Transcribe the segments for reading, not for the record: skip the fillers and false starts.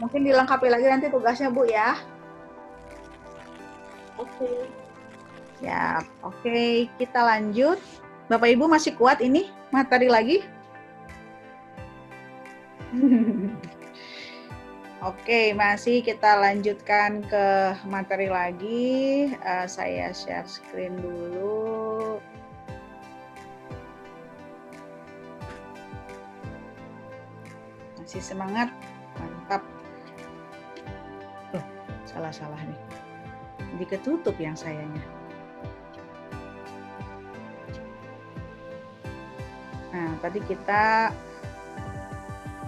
Mungkin dilengkapi lagi nanti tugasnya Bu ya. Oke. Ya, oke, kita lanjut. Bapak Ibu masih kuat ini materi lagi? Oke, masih kita lanjutkan ke materi lagi. Saya share screen dulu. Masih semangat? Mantap. Tuh, salah-salah nih. Jadi ketutup yang sayanya. Nah, tadi kita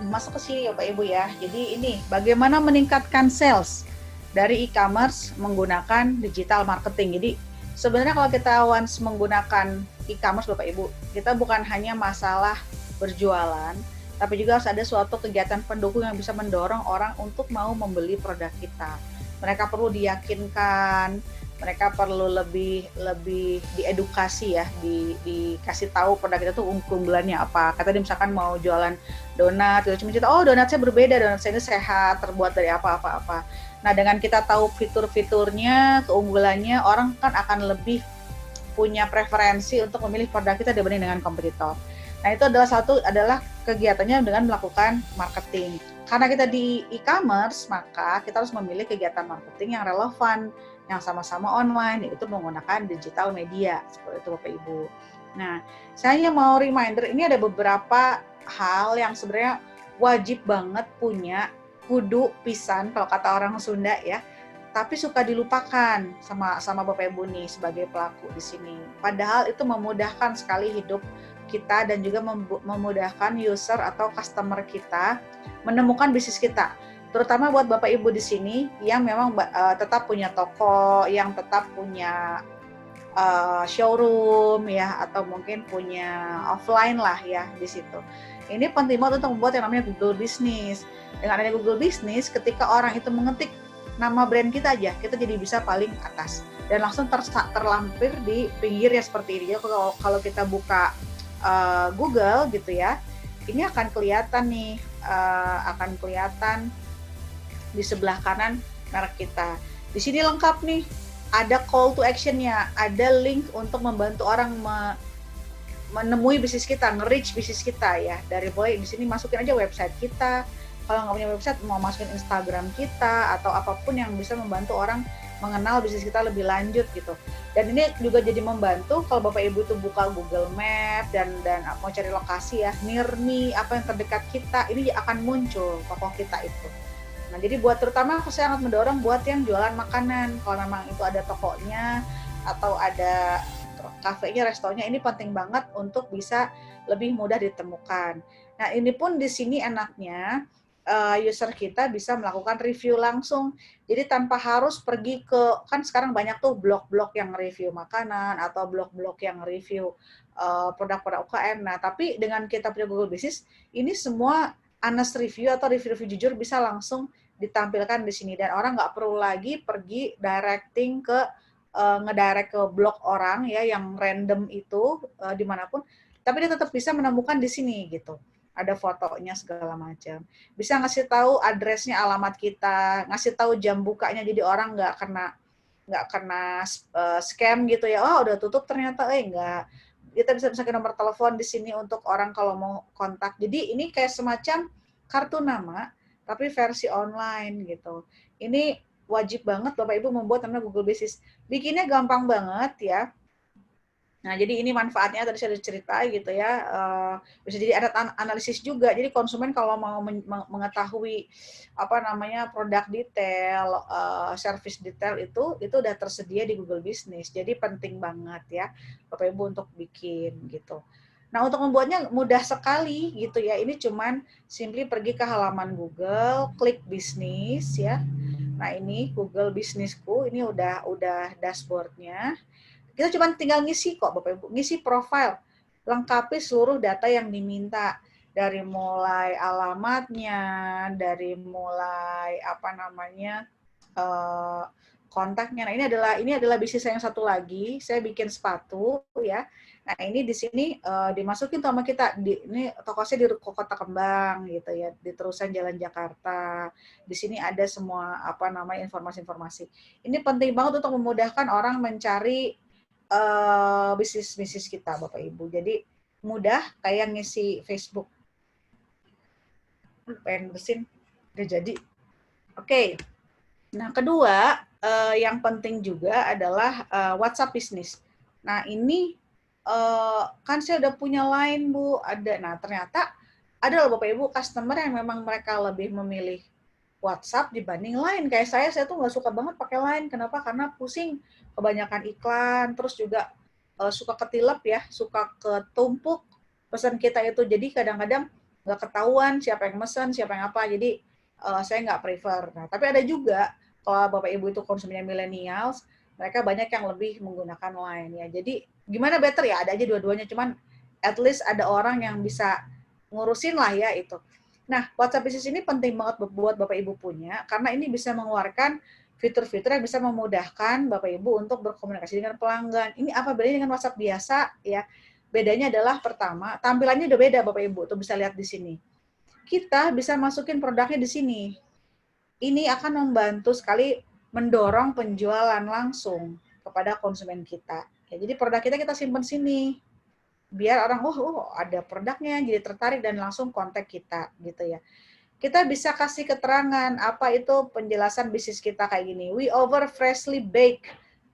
masuk ke sini ya Pak Ibu ya. Jadi ini bagaimana meningkatkan sales dari e-commerce menggunakan digital marketing. Jadi sebenarnya kalau kita once menggunakan e-commerce Bapak Ibu, kita bukan hanya masalah berjualan, tapi juga harus ada suatu kegiatan pendukung yang bisa mendorong orang untuk mau membeli produk kita. Mereka perlu diyakinkan, mereka perlu lebih diedukasi ya, dikasih tahu produk kita tuh keunggulannya apa. Kata dia misalkan mau jualan donat, kita cuma cerita, oh donat saya berbeda, donat saya ini sehat, terbuat dari apa. Nah dengan kita tahu fitur-fiturnya, keunggulannya, orang kan akan lebih punya preferensi untuk memilih produk kita dibanding dengan kompetitor. Nah itu adalah kegiatannya dengan melakukan marketing. Karena kita di e-commerce, maka kita harus memilih kegiatan marketing yang relevan, yang sama-sama online, yaitu menggunakan digital media, seperti itu Bapak Ibu. Nah, saya mau reminder, ini ada beberapa hal yang sebenarnya wajib banget punya, kudu pisan, kalau kata orang Sunda ya, tapi suka dilupakan sama Bapak Ibu nih sebagai pelaku di sini. Padahal itu memudahkan sekali hidup kita dan juga memudahkan user atau customer kita menemukan bisnis kita. Terutama buat Bapak Ibu di sini yang memang tetap punya toko, yang tetap punya showroom ya, atau mungkin punya offline lah ya di situ. Ini penting banget untuk membuat yang namanya Google Business. Dengan adanya Google Business, ketika orang itu mengetik nama brand kita aja, kita jadi bisa paling atas dan langsung terlampir di pinggirnya seperti ini. Jadi kalau kita buka Google gitu ya, ini akan kelihatan nih, akan kelihatan di sebelah kanan merek kita. Di sini lengkap nih, ada call to action-nya, ada link untuk membantu orang menemui bisnis kita, nge-reach bisnis kita ya. Dari mulai di sini masukin aja website kita. Kalau nggak punya website, mau masukin Instagram kita atau apapun yang bisa membantu orang mengenal bisnis kita lebih lanjut gitu. Dan ini juga jadi membantu kalau Bapak Ibu itu buka Google Map dan mau cari lokasi ya, near me, apa yang terdekat kita, ini akan muncul toko kita itu. Nah, jadi buat terutama aku sangat mendorong buat yang jualan makanan. Kalau memang itu ada tokonya atau ada kafenya, restonya, ini penting banget untuk bisa lebih mudah ditemukan. Nah, ini pun di sini enaknya user kita bisa melakukan review langsung. Jadi tanpa harus pergi ke, kan sekarang banyak tuh blog-blog yang review makanan atau blog-blog yang review produk-produk UKM. Nah, tapi dengan kita punya Google Business, ini semua honest review atau review-review jujur bisa langsung ditampilkan di sini dan orang nggak perlu lagi pergi directing ke ngedirect ke blog orang ya yang random itu dimanapun, tapi dia tetap bisa menemukan di sini gitu. Ada fotonya segala macam. Bisa ngasih tahu addressnya, alamat kita, ngasih tahu jam bukanya jadi orang nggak kena scam gitu ya. Oh udah tutup ternyata, nggak. Kita bisa masukin nomor telepon di sini untuk orang kalau mau kontak. Jadi ini kayak semacam kartu nama tapi versi online gitu. Ini wajib banget Bapak Ibu membuat namanya Google Business. Bikinnya gampang banget ya. Nah, jadi ini manfaatnya tadi saya cerita gitu ya. Bisa jadi ada analisis juga. Jadi konsumen kalau mau mengetahui apa namanya produk detail, service detail itu udah tersedia di Google Business. Jadi penting banget ya Bapak Ibu untuk bikin gitu. Nah, untuk membuatnya mudah sekali gitu ya. Ini cuman simply pergi ke halaman Google, klik bisnis ya. Nah, ini Google Bisnisku, ini udah dashboardnya. Kita cuma tinggal ngisi kok Bapak Ibu, ngisi profil, lengkapi seluruh data yang diminta dari mulai alamatnya, dari mulai apa namanya kontaknya. Nah, ini adalah bisnis saya yang satu lagi. Saya bikin sepatu ya. Nah, ini di sini dimasukin tuh sama kita. Ini toko saya di Kota Kembang gitu ya, di terusan Jalan Jakarta. Di sini ada semua apa namanya informasi-informasi. Ini penting banget untuk memudahkan orang mencari bisnis-bisnis kita, Bapak Ibu. Jadi mudah kayak ngisi Facebook. Pengen bersin, udah jadi. Oke. Nah, kedua yang penting juga adalah WhatsApp bisnis. Nah, ini kan saya udah punya Line, Bu, ada. Nah, ternyata ada loh Bapak Ibu customer yang memang mereka lebih memilih WhatsApp dibanding Line. Kayak saya tuh nggak suka banget pakai Line. Kenapa? Karena pusing, kebanyakan iklan, terus juga suka ketilep ya, suka ketumpuk pesan kita itu. Jadi kadang-kadang nggak ketahuan siapa yang mesen, siapa yang apa. Jadi saya nggak prefer. Nah, tapi ada juga kalau Bapak Ibu itu konsumennya millennials, mereka banyak yang lebih menggunakan Line ya. Jadi gimana better ya? Ada aja dua-duanya, cuman at least ada orang yang bisa ngurusin lah ya itu. Nah, WhatsApp Business ini penting banget buat Bapak Ibu punya, karena ini bisa mengeluarkan fitur-fitur yang bisa memudahkan Bapak Ibu untuk berkomunikasi dengan pelanggan. Ini apa bedanya dengan WhatsApp biasa ya? Bedanya adalah pertama, tampilannya udah beda Bapak Ibu, tuh bisa lihat di sini. Kita bisa masukin produknya di sini. Ini akan membantu sekali mendorong penjualan langsung kepada konsumen kita. Ya, jadi produk kita simpan sini. Biar orang, ada produknya, jadi tertarik dan langsung kontak kita gitu ya. Kita bisa kasih keterangan apa itu penjelasan bisnis kita kayak gini. We offer freshly baked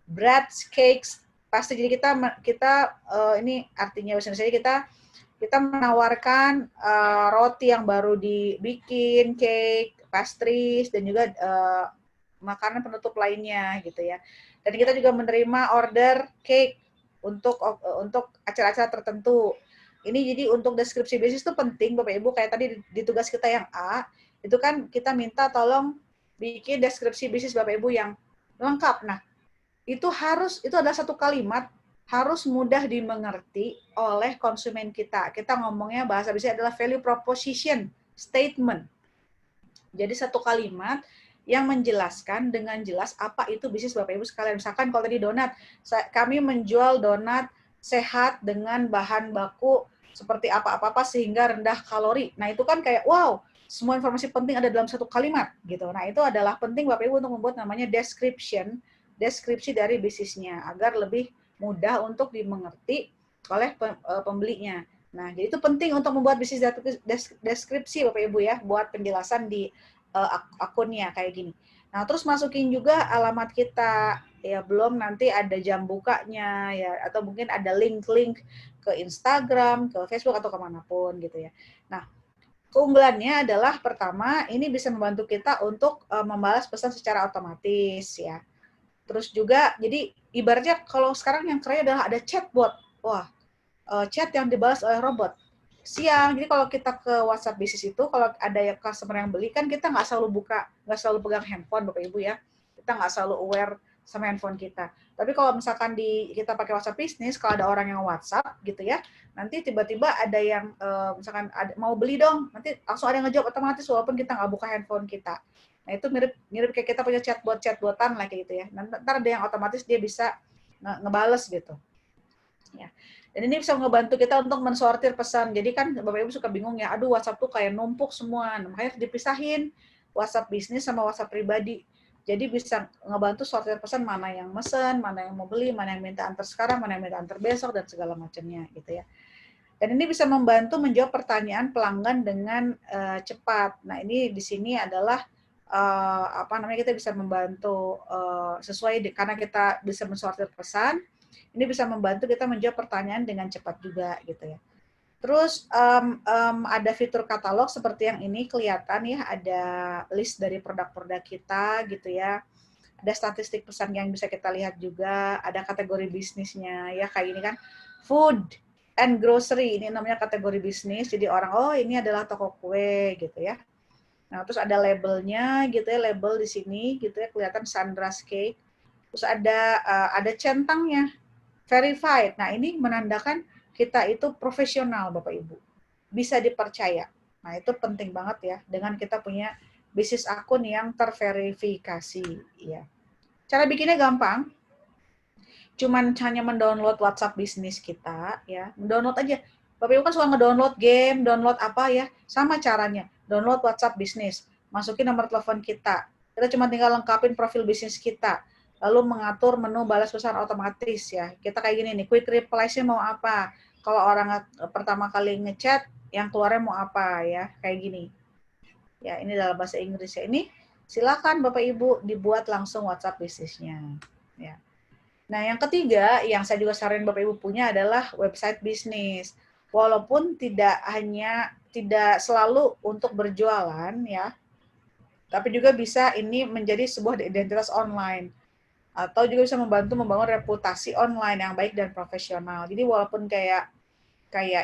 breads, cakes. Pasti jadi kita ini artinya misalnya kita menawarkan roti yang baru dibikin, cake, pastries, dan juga makanan penutup lainnya gitu ya. Dan kita juga menerima order cake untuk acara-acara tertentu. Ini jadi untuk deskripsi bisnis itu penting Bapak Ibu, kayak tadi di tugas kita yang A, itu kan kita minta tolong bikin deskripsi bisnis Bapak Ibu yang lengkap. Nah, itu adalah satu kalimat harus mudah dimengerti oleh konsumen kita. Kita ngomongnya bahasa bisnis adalah value proposition statement. Jadi satu kalimat yang menjelaskan dengan jelas apa itu bisnis Bapak Ibu sekalian. Misalkan kalau tadi donat, kami menjual donat sehat dengan bahan baku seperti apa-apa sehingga rendah kalori. Nah, itu kan kayak wow, semua informasi penting ada dalam satu kalimat gitu. Nah, itu adalah penting Bapak Ibu untuk membuat namanya deskripsi dari bisnisnya agar lebih mudah untuk dimengerti oleh pembelinya. Nah, jadi itu penting untuk membuat bisnis deskripsi Bapak Ibu ya, buat penjelasan di akunnya kayak gini. Nah, terus masukin juga alamat kita, ya belum nanti ada jam bukanya ya, atau mungkin ada link-link ke Instagram, ke Facebook atau kemanapun gitu ya. Nah, keunggulannya adalah pertama, ini bisa membantu kita untuk membalas pesan secara otomatis ya. Terus juga, jadi ibaratnya kalau sekarang yang keren adalah ada chatbot. Wah, chat yang dibalas oleh robot. Siang, jadi kalau kita ke WhatsApp bisnis itu, kalau ada yang customer yang beli, kan kita nggak selalu pegang handphone, Bapak Ibu ya. Kita nggak selalu aware sama handphone kita. Tapi kalau misalkan kita pakai WhatsApp bisnis, kalau ada orang yang WhatsApp gitu ya, nanti tiba-tiba ada yang misalkan mau beli dong, nanti langsung ada yang ngejawab otomatis walaupun kita nggak buka handphone kita. Nah, itu mirip kayak kita punya chatbotan lah kayak gitu ya. Ntar ada yang otomatis dia bisa ngebales gitu. Ya. Dan ini bisa ngebantu kita untuk mensortir pesan. Jadi kan Bapak Ibu suka bingung ya, aduh WhatsApp tuh kayak numpuk semua. Nah, makanya dipisahin WhatsApp bisnis sama WhatsApp pribadi. Jadi bisa ngebantu sortir pesan mana yang mesen, mana yang mau beli, mana yang minta antar sekarang, mana yang minta antar besok, dan segala macamnya gitu ya. Dan ini bisa membantu menjawab pertanyaan pelanggan dengan cepat. Nah, ini di sini adalah kita bisa membantu sesuai karena kita bisa mensortir pesan. Ini bisa membantu kita menjawab pertanyaan dengan cepat juga gitu ya. Terus ada fitur katalog seperti yang ini kelihatan ya, ada list dari produk-produk kita gitu ya. Ada statistik pesan yang bisa kita lihat juga, ada kategori bisnisnya ya, kayak ini kan food and grocery, ini namanya kategori bisnis. Jadi orang, ini adalah toko kue gitu ya. Nah, terus ada labelnya gitu ya, label di sini gitu ya, kelihatan Sandra's Cake. Terus ada centangnya, verified. Nah, ini menandakan kita itu profesional, Bapak Ibu. Bisa dipercaya. Nah, itu penting banget ya, dengan kita punya bisnis akun yang terverifikasi. Ya. Cara bikinnya gampang, cuman hanya mendownload WhatsApp bisnis kita, ya. Mendownload aja. Bapak Ibu kan suka ngedownload game, download apa ya, sama caranya. Download WhatsApp bisnis, masukin nomor telepon kita. Kita cuma tinggal lengkapin profil bisnis kita, lalu mengatur menu balas pesan otomatis ya. Kita kayak gini nih, quick reply-nya mau apa? Kalau orang pertama kali ngechat, yang keluarnya mau apa ya, kayak gini. Ya, ini dalam bahasa Inggris ya. Ini silakan Bapak Ibu dibuat langsung WhatsApp bisnisnya. Ya. Nah, yang ketiga yang saya juga saranin Bapak Ibu punya adalah website bisnis. Walaupun tidak selalu untuk berjualan ya, tapi juga bisa ini menjadi sebuah identitas online atau juga bisa membantu membangun reputasi online yang baik dan profesional. Jadi walaupun kayak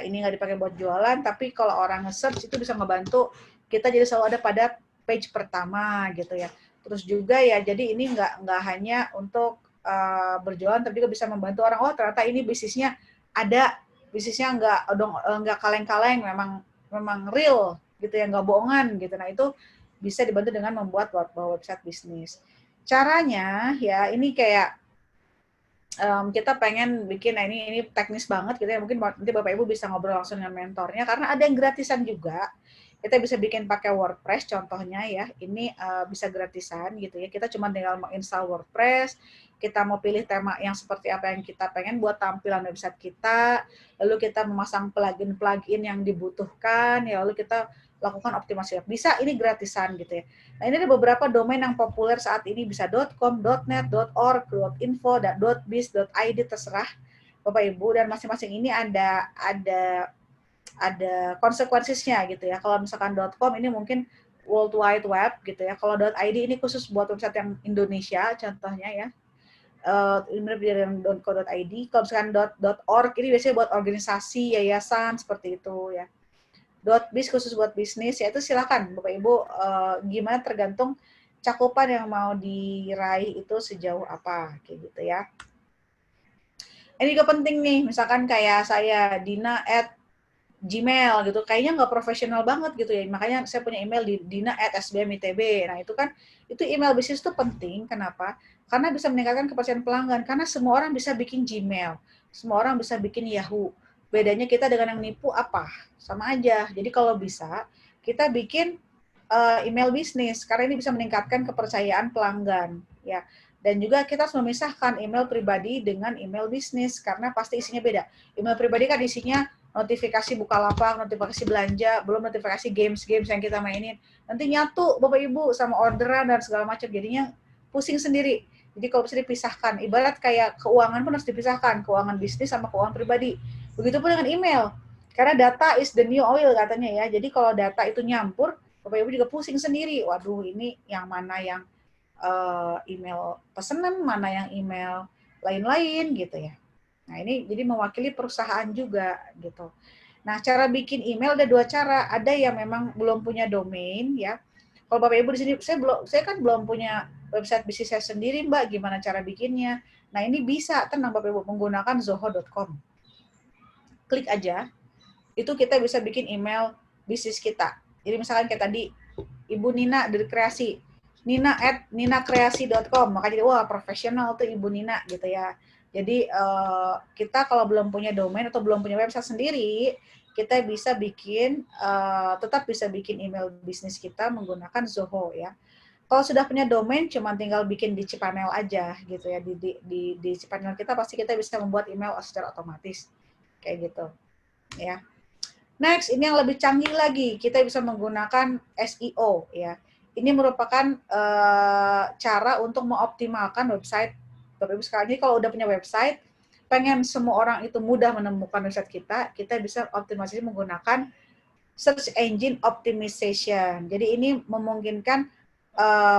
ini nggak dipakai buat jualan, tapi kalau orang nge-search itu bisa ngebantu kita jadi selalu ada pada page pertama gitu ya. Terus juga ya, jadi ini nggak hanya untuk berjualan, tapi juga bisa membantu orang, oh ternyata ini bisnisnya ada, bisnisnya nggak kaleng-kaleng, memang real gitu ya, nggak bohongan gitu. Nah itu bisa dibantu dengan membuat website bisnis. Caranya ya ini kayak kita pengen bikin, nah ini teknis banget gitu ya, mungkin nanti Bapak Ibu bisa ngobrol langsung dengan mentornya, karena ada yang gratisan juga. Kita bisa bikin pakai WordPress contohnya ya, ini bisa gratisan gitu ya, kita cuma tinggal menginstal WordPress, kita mau pilih tema yang seperti apa yang kita pengen buat tampilan website kita, lalu kita memasang plugin-plugin yang dibutuhkan, ya lalu kita lakukan optimasi web. Bisa ini gratisan gitu ya. Nah, ini ada beberapa domain yang populer saat ini, bisa .com, .net, .org, .info, .biz, .id, terserah Bapak Ibu, dan masing-masing ini ada konsekuensinya gitu ya. Kalau misalkan .com ini mungkin World Wide Web gitu ya. Kalau .id ini khusus buat website yang Indonesia contohnya ya. Ini dari yang .co.id. Kalau misalkan .org ini biasanya buat organisasi, yayasan seperti itu ya. .biz khusus buat bisnis, ya itu silakan Bapak Ibu, gimana tergantung cakupan yang mau diraih itu sejauh apa kayak gitu ya. Ini juga penting nih, misalkan kayak saya Dina@gmail gitu, kayaknya nggak profesional banget gitu ya, makanya saya punya email di dina@sbmitb. Nah itu kan, itu email bisnis itu penting, kenapa? Karena bisa meningkatkan kepercayaan pelanggan, karena semua orang bisa bikin Gmail, semua orang bisa bikin Yahoo. Bedanya kita dengan yang nipu apa? Sama aja. Jadi kalau bisa, kita bikin email bisnis, karena ini bisa meningkatkan kepercayaan pelanggan ya. Dan juga kita harus memisahkan email pribadi dengan email bisnis, karena pasti isinya beda. Email pribadi kan isinya notifikasi Bukalapak, notifikasi belanja, belum notifikasi games yang kita mainin. Nanti nyatu Bapak Ibu sama orderan dan segala macam, jadinya pusing sendiri. Jadi kalau bisa dipisahkan, ibarat kayak keuangan pun harus dipisahkan, keuangan bisnis sama keuangan pribadi. Begitupun dengan email, karena data is the new oil katanya ya. Jadi kalau data itu nyampur, Bapak Ibu juga pusing sendiri. Waduh, ini yang mana yang email pesanan, mana yang email lain-lain gitu ya. Nah, ini jadi mewakili perusahaan juga gitu. Nah, cara bikin email ada dua cara. Ada yang memang belum punya domain ya. Kalau Bapak Ibu di sini, saya kan belum punya website bisnis saya sendiri, Mbak. Gimana cara bikinnya? Nah, ini bisa, tenang Bapak Ibu, menggunakan zoho.com. Klik aja, itu kita bisa bikin email bisnis kita. Jadi misalkan kayak tadi, Ibu Nina dari Kreasi, nina@ninakreasi.com, maka jadi wah profesional tuh Ibu Nina gitu ya. Jadi kita kalau belum punya domain atau belum punya website sendiri, kita bisa bikin tetap bisa bikin email bisnis kita menggunakan Zoho ya. Kalau sudah punya domain, cuma tinggal bikin di cPanel aja gitu ya. Di cPanel kita pasti kita bisa membuat email secara otomatis kayak gitu ya. Next, ini yang lebih canggih lagi, kita bisa menggunakan SEO ya. Ini merupakan cara untuk mengoptimalkan website Bapak Ibu sekalian. Jadi kalau udah punya website, pengen semua orang itu mudah menemukan website kita bisa optimalisasi menggunakan search engine optimization. Jadi ini memungkinkan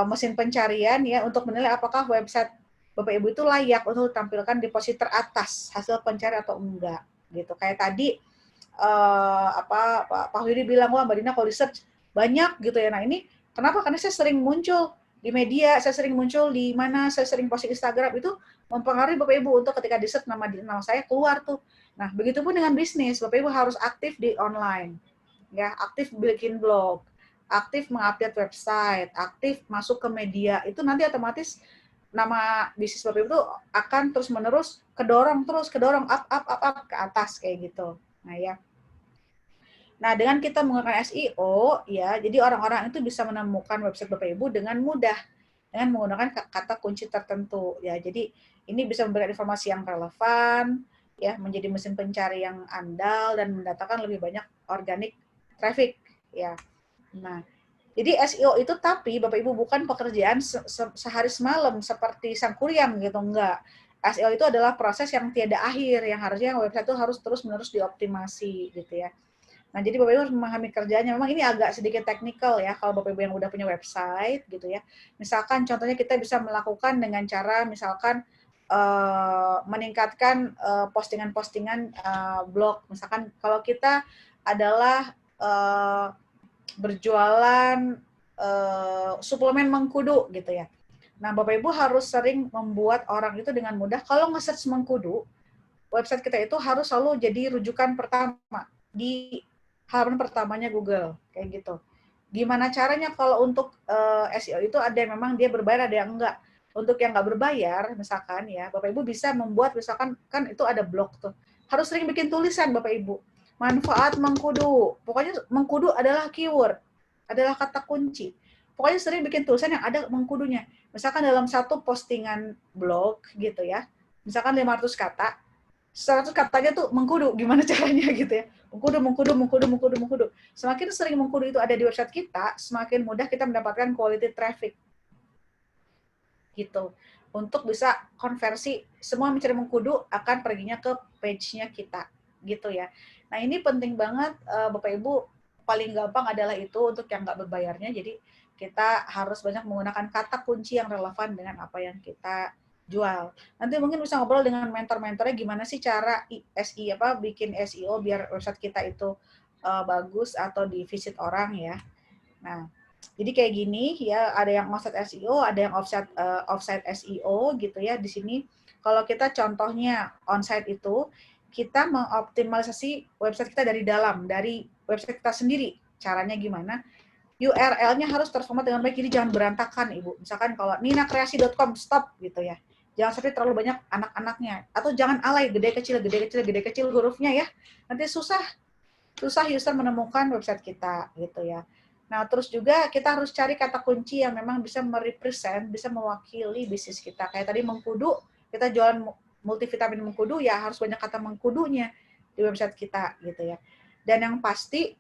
mesin pencarian ya untuk menilai apakah website Bapak Ibu itu layak untuk ditampilkan di posisi teratas hasil pencarian atau enggak gitu. Kayak tadi Pak Yudi bilang, wah Mbak Dina kalau di search banyak gitu ya. Nah ini kenapa? Karena saya sering muncul di media, saya sering muncul di mana, saya sering posting Instagram, itu mempengaruhi Bapak Ibu untuk ketika di search nama saya keluar tuh. Nah begitu pun dengan bisnis, Bapak Ibu harus aktif di online, ya, aktif bikin blog, aktif mengupdate website, aktif masuk ke media, itu nanti otomatis nama bisnis Bapak Ibu tuh akan terus-menerus kedorong up ke atas kayak gitu. Nah ya. Nah, dengan kita menggunakan SEO ya, jadi orang-orang itu bisa menemukan website Bapak Ibu dengan mudah dengan menggunakan kata kunci tertentu ya. Jadi ini bisa memberikan informasi yang relevan ya, menjadi mesin pencari yang andal dan mendatangkan lebih banyak organic traffic ya. Nah, jadi SEO itu tapi Bapak Ibu bukan pekerjaan sehari semalam seperti sang kuryang gitu, enggak. SEO itu adalah proses yang tiada akhir, yang harusnya website itu harus terus-menerus dioptimasi gitu ya. Nah, jadi Bapak Ibu harus memahami kerjanya. Memang ini agak sedikit teknikal ya, kalau Bapak Ibu yang udah punya website gitu ya. Misalkan contohnya kita bisa melakukan dengan cara misalkan meningkatkan postingan-postingan blog. Misalkan kalau kita adalah berjualan suplemen mengkudu gitu ya. Nah, Bapak Ibu harus sering membuat orang itu dengan mudah. Kalau nge-search mengkudu, website kita itu harus selalu jadi rujukan pertama di halaman pertamanya Google, kayak gitu. Gimana caranya kalau untuk SEO itu ada yang memang dia berbayar, ada yang enggak. Untuk yang enggak berbayar, misalkan ya, Bapak Ibu bisa membuat, misalkan kan itu ada blog tuh. Harus sering bikin tulisan Bapak Ibu. Manfaat mengkudu. Pokoknya mengkudu adalah keyword, adalah kata kunci. Pokoknya sering bikin tulisan yang ada mengkudunya. Misalkan dalam satu postingan blog gitu ya, misalkan 500 kata, 100 katanya tuh mengkudu, gimana caranya gitu ya. Mengkudu. Semakin sering mengkudu itu ada di website kita, semakin mudah kita mendapatkan quality traffic. Gitu. Untuk bisa konversi, semua mencari mengkudu akan perginya ke page-nya kita. Gitu ya. Nah, ini penting banget Bapak Ibu, paling gampang adalah itu untuk yang nggak berbayarnya. Jadi kita harus banyak menggunakan kata kunci yang relevan dengan apa yang kita jual. Nanti mungkin bisa ngobrol dengan mentor-mentornya gimana sih cara bikin SEO biar website kita itu bagus atau di visit orang ya. Nah, jadi kayak gini ya, ada yang offsite SEO, ada yang offsite SEO gitu ya. Di sini kalau kita contohnya onsite itu kita mengoptimalisasi website kita dari dalam, dari website kita sendiri. Caranya gimana? URL-nya harus terformat dengan baik, jadi jangan berantakan, Ibu. Misalkan kalau ninakreasi.com, stop gitu ya. Jangan sampai terlalu banyak anak-anaknya. Atau jangan alay, gede kecil hurufnya ya. Nanti susah user menemukan website kita gitu ya. Nah, terus juga kita harus cari kata kunci yang memang bisa merepresent, bisa mewakili bisnis kita. Kayak tadi mengkudu, kita jualan multivitamin mengkudu, ya harus banyak kata mengkudunya di website kita gitu ya. Dan yang pasti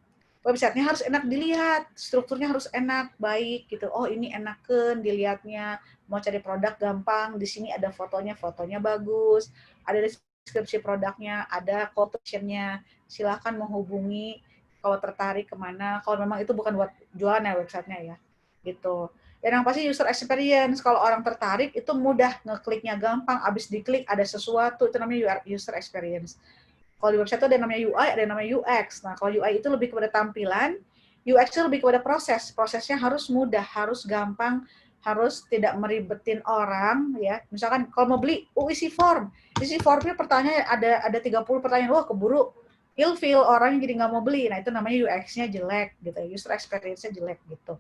websitenya harus enak dilihat, strukturnya harus enak, baik gitu. Oh, ini enakan dilihatnya, mau cari produk gampang, di sini ada fotonya bagus, ada deskripsi produknya, ada call to action-nya, silakan menghubungi kalau tertarik kemana, kalau memang itu bukan buat jualan ya websitenya ya, gitu. Dan yang pasti user experience, kalau orang tertarik itu mudah, ngekliknya gampang, abis diklik ada sesuatu, itu namanya user experience. Kalau di website itu ada yang namanya UI, ada yang namanya UX. Nah, kalau UI itu lebih kepada tampilan, UX itu lebih kepada proses. Prosesnya harus mudah, harus gampang, harus tidak meribetin orang ya. Misalkan kalau mau beli, isi form. Isi formnya pertanyaan ada 30 pertanyaan, wah keburu ilfeel, orang jadi nggak mau beli. Nah, itu namanya UX-nya jelek gitu, user experience-nya jelek gitu.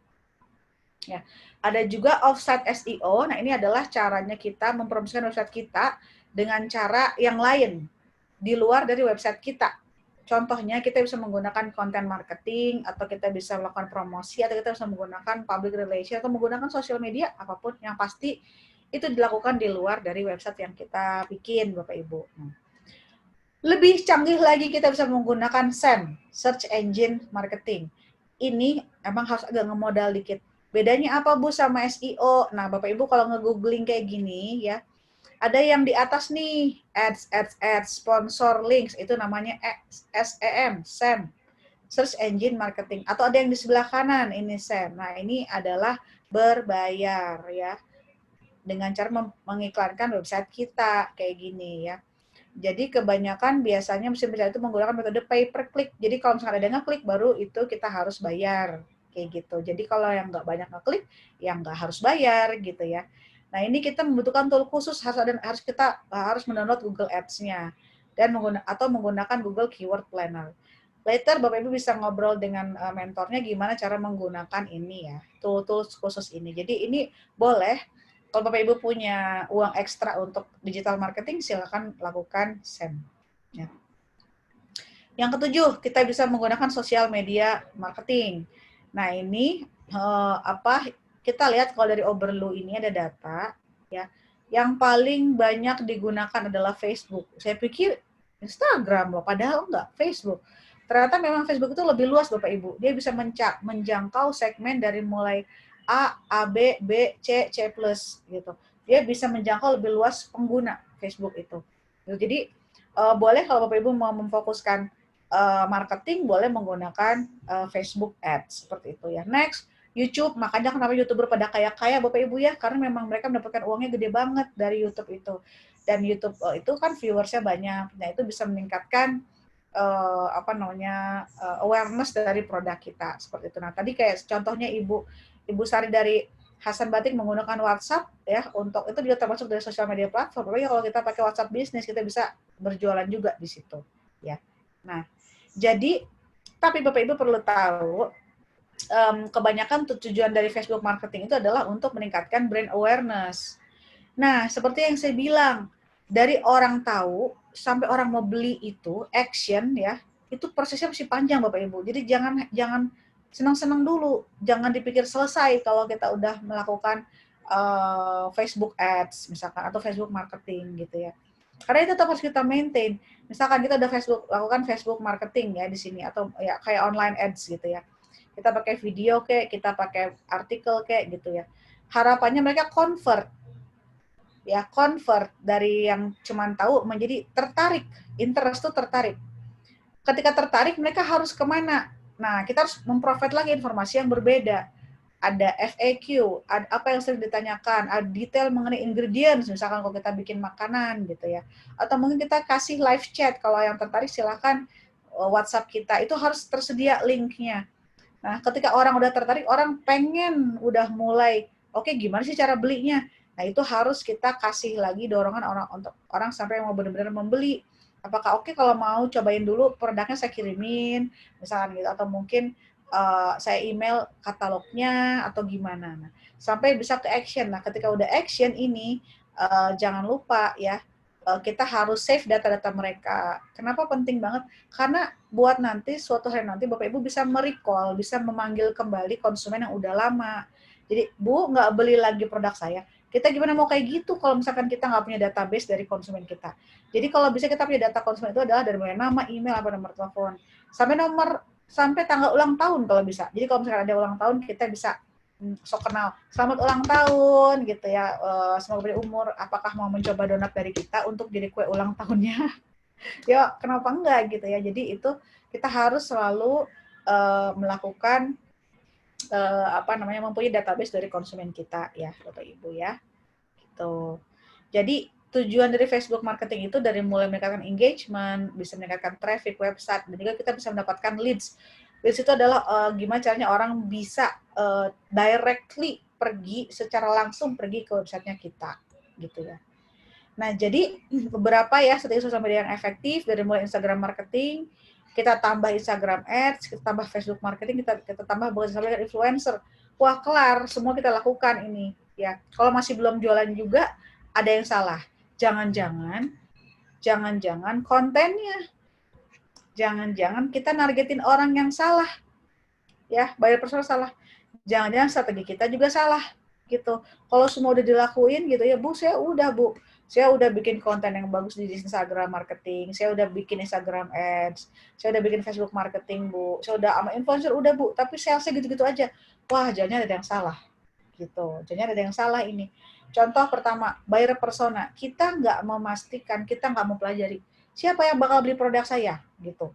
Ya, ada juga offsite SEO. Nah, ini adalah caranya kita mempromosikan website kita dengan cara yang lain di luar dari website kita. Contohnya kita bisa menggunakan konten marketing, atau kita bisa melakukan promosi, atau kita bisa menggunakan public relation, atau menggunakan sosial media, apapun yang pasti itu dilakukan di luar dari website yang kita bikin, Bapak Ibu. Lebih canggih lagi kita bisa menggunakan SEM, Search Engine Marketing. Ini emang harus agak ngemodal dikit. Bedanya apa Bu sama SEO? Nah, Bapak Ibu kalau nge-googling kayak gini ya, ada yang di atas nih, ads, sponsor links, itu namanya SEM, Search Engine Marketing. Atau ada yang di sebelah kanan, ini SEM. Nah, ini adalah berbayar ya, dengan cara mengiklankan website kita, kayak gini ya. Jadi kebanyakan biasanya mesin pencari itu menggunakan metode pay per click. Jadi kalau misalnya ada yang ngeklik, baru itu kita harus bayar, kayak gitu. Jadi kalau yang nggak banyak ngeklik, ya nggak harus bayar gitu ya. Nah, ini kita membutuhkan tool khusus, harus mendownload Google Ads-nya dan menggunakan Google Keyword Planner. Later Bapak Ibu bisa ngobrol dengan mentornya gimana cara menggunakan ini ya, tools khusus ini. Jadi ini boleh Kalau Bapak Ibu punya uang ekstra untuk digital marketing, silakan lakukan SEM. Ya. Yang ketujuh, kita bisa menggunakan sosial media marketing. Nah, ini kita lihat kalau dari Overlu ini ada data ya. Yang paling banyak digunakan adalah Facebook. Saya pikir Instagram loh, padahal enggak, Facebook. Ternyata memang Facebook itu lebih luas Bapak Ibu. Dia bisa menjangkau segmen dari mulai A, B, B, C plus gitu. Dia bisa menjangkau lebih luas pengguna Facebook itu. Jadi boleh kalau Bapak Ibu mau memfokuskan marketing, boleh menggunakan Facebook Ads seperti itu ya. Next, YouTube. Makanya kenapa YouTuber pada kaya-kaya Bapak Ibu ya, karena memang mereka mendapatkan uangnya gede banget dari YouTube itu. Dan YouTube itu kan viewersnya banyak. Nah, itu bisa meningkatkan awareness dari produk kita seperti itu. Nah, tadi kayak contohnya Ibu Sari dari Hasan Batik menggunakan WhatsApp ya, untuk itu juga termasuk dari sosial media platform. Pokoknya kalau kita pakai WhatsApp bisnis, kita bisa berjualan juga di situ ya. Nah, jadi tapi Bapak Ibu perlu tahu, kebanyakan tujuan dari Facebook marketing itu adalah untuk meningkatkan brand awareness. Nah, seperti yang saya bilang, dari orang tahu sampai orang mau beli itu action ya, itu prosesnya masih panjang Bapak Ibu. Jadi jangan senang-senang dulu, jangan dipikir selesai kalau kita udah melakukan Facebook Ads misalkan atau Facebook marketing gitu ya. Karena itu tetap harus kita maintain. Misalkan kita udah lakukan Facebook marketing ya di sini atau ya kayak online ads gitu ya. Kita pakai video kayak, kita pakai artikel kayak gitu ya. Harapannya mereka convert dari yang cuman tahu menjadi tertarik. Interest tuh tertarik. Ketika tertarik mereka harus kemana? Nah, kita harus memprovide lagi informasi yang berbeda. Ada FAQ, ada apa yang sering ditanyakan, ada detail mengenai ingredients, misalkan kalau kita bikin makanan gitu ya. Atau mungkin kita kasih live chat, kalau yang tertarik silakan WhatsApp kita, itu harus tersedia linknya. Nah, ketika orang udah tertarik, orang pengen udah mulai, oke, gimana sih cara belinya? Nah, itu harus kita kasih lagi dorongan untuk orang sampai mau benar-benar membeli. Apakah oke kalau mau cobain dulu produknya saya kirimin, misalkan gitu, atau mungkin saya email katalognya atau gimana. Nah, sampai bisa ke action. Nah, ketika udah action ini, jangan lupa ya, kita harus save data-data mereka. Kenapa penting banget? Karena buat nanti, suatu hari nanti Bapak Ibu bisa merecall, bisa memanggil kembali konsumen yang udah lama. Jadi, Bu, nggak beli lagi produk saya. Kita gimana mau kayak gitu kalau misalkan kita nggak punya database dari konsumen kita. Jadi kalau bisa kita punya data konsumen itu adalah dari mulai nama, email, apa nomor telepon. Sampai tanggal ulang tahun kalau bisa. Jadi kalau misalkan ada ulang tahun, kita bisa sok kenal. Selamat ulang tahun gitu ya. Semoga berumur. Apakah mau mencoba donat dari kita untuk jadi kue ulang tahunnya? Ya, kenapa enggak gitu ya. Jadi itu kita harus selalu melakukan mempunyai database dari konsumen kita ya, Bapak Ibu ya. Gitu. Jadi tujuan dari Facebook marketing itu dari mulai meningkatkan engagement, bisa meningkatkan traffic website, dan juga kita bisa mendapatkan leads. Leads itu adalah gimana caranya orang bisa directly secara langsung pergi ke websitenya kita, gitu ya. Nah, jadi beberapa ya strategi sosial media yang efektif dari mulai Instagram marketing, kita tambah Instagram Ads, kita tambah Facebook marketing, kita tambah dengan influencer. Wah, kelar, semua kita lakukan ini ya. Kalau masih belum jualan juga, ada yang salah. Jangan-jangan kontennya. Jangan-jangan kita nargetin orang yang salah. Ya, buyer persona salah. Jangan-jangan strategi kita juga salah gitu. Kalau semua udah dilakuin gitu ya, Bu, saya udah bikin konten yang bagus di Instagram marketing, saya udah bikin Instagram Ads, saya udah bikin Facebook marketing, Bu. Saya udah sama influencer udah, Bu, tapi salesnya gitu-gitu aja. Wah, jangan ada yang salah. Gitu. Jangan ada yang salah ini. Contoh pertama, buyer persona. Kita nggak memastikan, kita nggak mempelajari siapa yang bakal beli produk saya, gitu.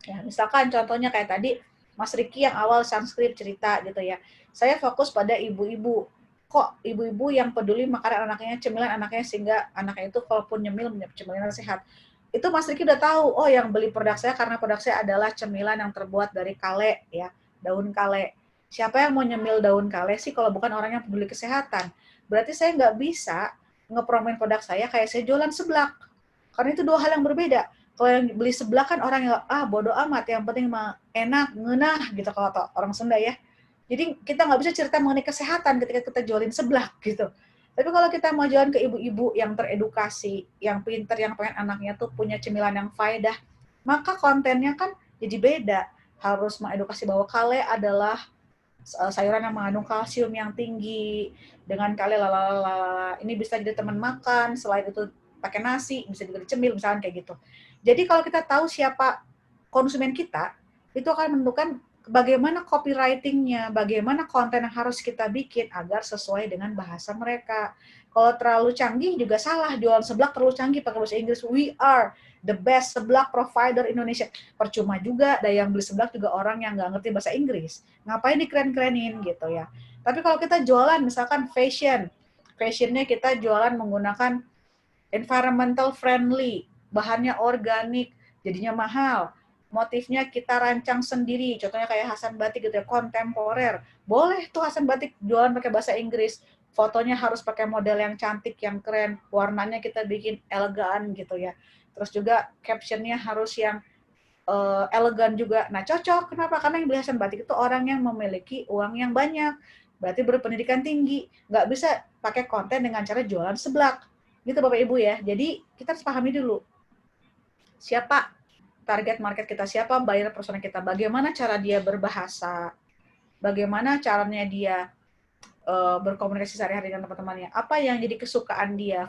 Ya, misalkan contohnya kayak tadi, Mas Riki yang awal Sunscript cerita gitu ya. Saya fokus pada ibu-ibu. Kok ibu-ibu yang peduli makanan anaknya, cemilan anaknya, sehingga anaknya itu kalaupun nyemil, cemilan sehat. Itu Mas Riki udah tahu, oh yang beli produk saya karena produk saya adalah cemilan yang terbuat dari kale, ya, daun kale. Siapa yang mau nyemil daun kale sih kalau bukan orang yang peduli kesehatan? Berarti saya nggak bisa ngepromoin produk saya kayak saya jualan seblak. Karena itu dua hal yang berbeda. Kalau yang beli seblak kan orang yang bodo amat, yang penting mah enak, ngeunah gitu kalau orang Sunda ya. Jadi kita nggak bisa cerita mengenai kesehatan ketika kita jualin seblak gitu. Tapi kalau kita mau jualan ke ibu-ibu yang teredukasi, yang pinter, yang pengen anaknya tuh punya cemilan yang faedah, maka kontennya kan jadi beda. Harus mengedukasi bahwa kale adalah sayuran yang mengandung kalsium yang tinggi, dengan kale lalala. Ini bisa jadi teman makan, selain itu pakai nasi, bisa juga dicemil misalnya kayak gitu. Jadi kalau kita tahu siapa konsumen kita, itu akan menentukan bagaimana copywriting-nya, bagaimana konten yang harus kita bikin agar sesuai dengan bahasa mereka. Kalau terlalu canggih juga salah, jualan seblak terlalu canggih pakai bahasa Inggris. We are the best seblak provider Indonesia. Percuma juga, ada yang beli seblak juga orang yang nggak ngerti bahasa Inggris. Ngapain dikeren-kerenin gitu ya. Tapi kalau kita jualan misalkan fashionnya kita jualan menggunakan environmental friendly, bahannya organik, jadinya mahal. Motifnya kita rancang sendiri, contohnya kayak Hasan Batik gitu ya, kontemporer. Boleh tuh Hasan Batik jualan pakai bahasa Inggris, fotonya harus pakai model yang cantik, yang keren, warnanya kita bikin elegan gitu ya. Terus juga captionnya harus yang elegan juga. Nah cocok, kenapa? Karena yang beli Hasan Batik itu orang yang memiliki uang yang banyak, berarti berpendidikan tinggi, nggak bisa pakai konten dengan cara jualan seblak. Gitu Bapak Ibu ya. Jadi kita harus pahami dulu siapa target market kita, siapa buyer persona kita, bagaimana cara dia berbahasa, bagaimana caranya dia berkomunikasi sehari-hari dengan teman-temannya, apa yang jadi kesukaan dia,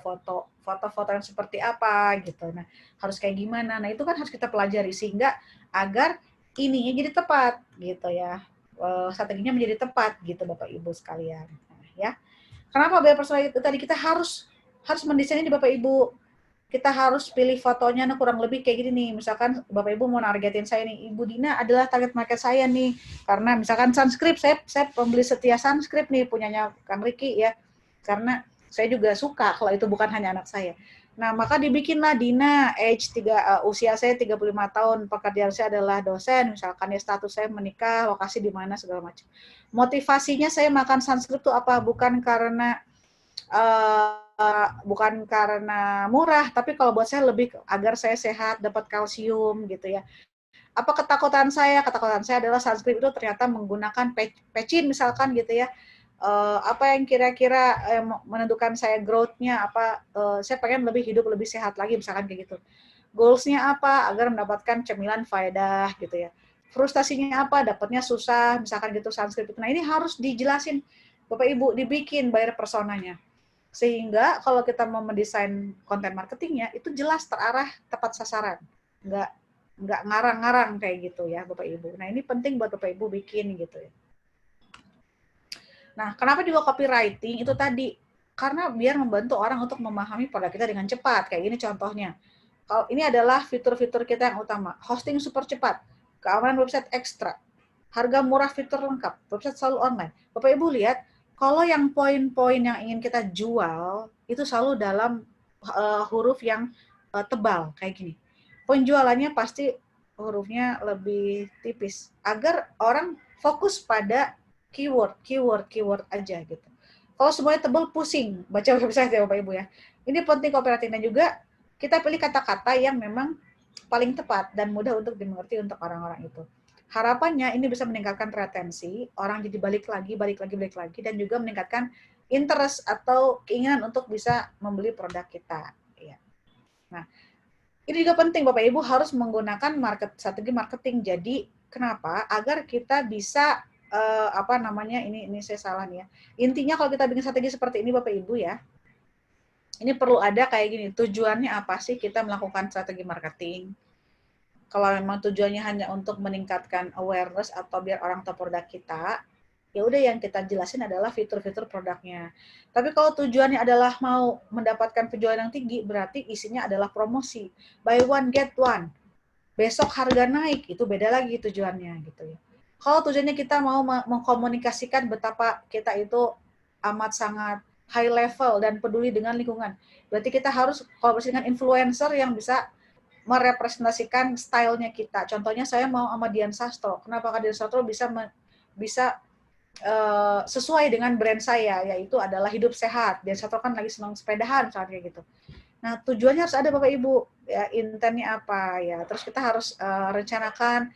foto-foto yang seperti apa gitu. Nah, harus kayak gimana. Nah, itu kan harus kita pelajari sehingga agar ininya jadi tepat gitu ya. Strateginya menjadi tepat gitu Bapak Ibu sekalian. Nah, ya. Kenapa buyer persona itu tadi kita harus mendesainnya di Bapak Ibu. Kita harus pilih fotonya nah kurang lebih kayak gini nih. Misalkan Bapak Ibu mau nargetin saya nih, Ibu Dina adalah target market saya nih. Karena misalkan Sunscript, saya pembeli setia Sunscript nih punyanya Kang Riki ya. Karena saya juga suka kalau itu bukan hanya anak saya. Nah, maka dibikinlah Dina usia saya 35 tahun, pekerjaan saya adalah dosen, misalkan ya status saya menikah, lokasi di mana segala macam. Motivasinya saya makan Sunscript tuh apa? Bukan karena murah, tapi kalau buat saya lebih agar saya sehat, dapat kalsium gitu ya. Apa ketakutan saya? Ketakutan saya adalah Sunscript itu ternyata menggunakan pecin misalkan gitu ya. Apa yang kira-kira menentukan saya growth-nya apa, saya pengen lebih hidup lebih sehat lagi misalkan kayak gitu. Goals-nya apa? Agar mendapatkan cemilan faedah gitu ya. Frustasinya apa? Dapatnya susah misalkan gitu Sunscript itu. Nah, ini harus dijelasin Bapak Ibu, dibikin buyer personanya. Sehingga kalau kita mau mendesain konten marketingnya itu jelas terarah, tepat sasaran, nggak ngarang-ngarang kayak gitu ya Bapak Ibu. Nah ini penting buat Bapak Ibu bikin gitu ya. Nah kenapa juga copywriting itu tadi, karena biar membantu orang untuk memahami produk kita dengan cepat. Kayak gini contohnya, kalau ini adalah fitur-fitur kita yang utama, hosting super cepat, keamanan website ekstra, harga murah, fitur lengkap, website selalu online. Bapak Ibu lihat, kalau yang poin-poin yang ingin kita jual itu selalu dalam huruf yang tebal kayak gini. Penjualannya pasti hurufnya lebih tipis agar orang fokus pada keyword aja gitu. Kalau semuanya tebal pusing baca website ya Bapak Ibu ya. Ini penting copywriting dan juga kita pilih kata-kata yang memang paling tepat dan mudah untuk dimengerti untuk orang-orang itu. Harapannya ini bisa meningkatkan retensi, orang jadi balik lagi, dan juga meningkatkan interest atau keinginan untuk bisa membeli produk kita. Ya. Nah, ini juga penting Bapak Ibu harus menggunakan strategi marketing. Jadi kenapa? Agar kita bisa ini saya salah nih ya. Intinya kalau kita bikin strategi seperti ini Bapak Ibu ya, ini perlu ada kayak gini. Tujuannya apa sih kita melakukan strategi marketing? Kalau memang tujuannya hanya untuk meningkatkan awareness atau biar orang tahu produk kita, ya udah yang kita jelasin adalah fitur-fitur produknya. Tapi kalau tujuannya adalah mau mendapatkan penjualan yang tinggi, berarti isinya adalah promosi. Buy one get one. Besok harga naik, itu beda lagi tujuannya gitu ya. Kalau tujuannya kita mau mengkomunikasikan betapa kita itu amat sangat high level dan peduli dengan lingkungan, berarti kita harus kolaborasi dengan influencer yang bisa merepresentasikan stylenya kita. Contohnya saya mau sama Dian Sastro. Kenapa Dian Sastro bisa sesuai dengan brand saya, yaitu adalah hidup sehat. Dian Sastro kan lagi senang sepedahan misalnya kayak gitu. Nah tujuannya harus ada Bapak Ibu, ya intennya apa ya. Terus kita harus rencanakan